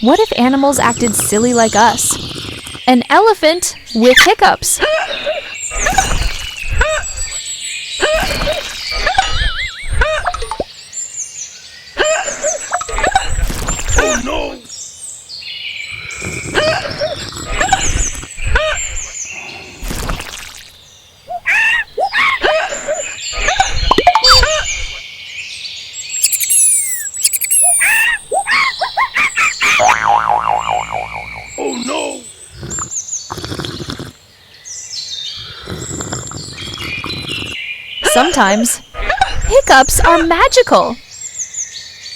What if animals acted silly like us? An elephant with hiccups. Oh no! Oh no! Sometimes, hiccups are magical.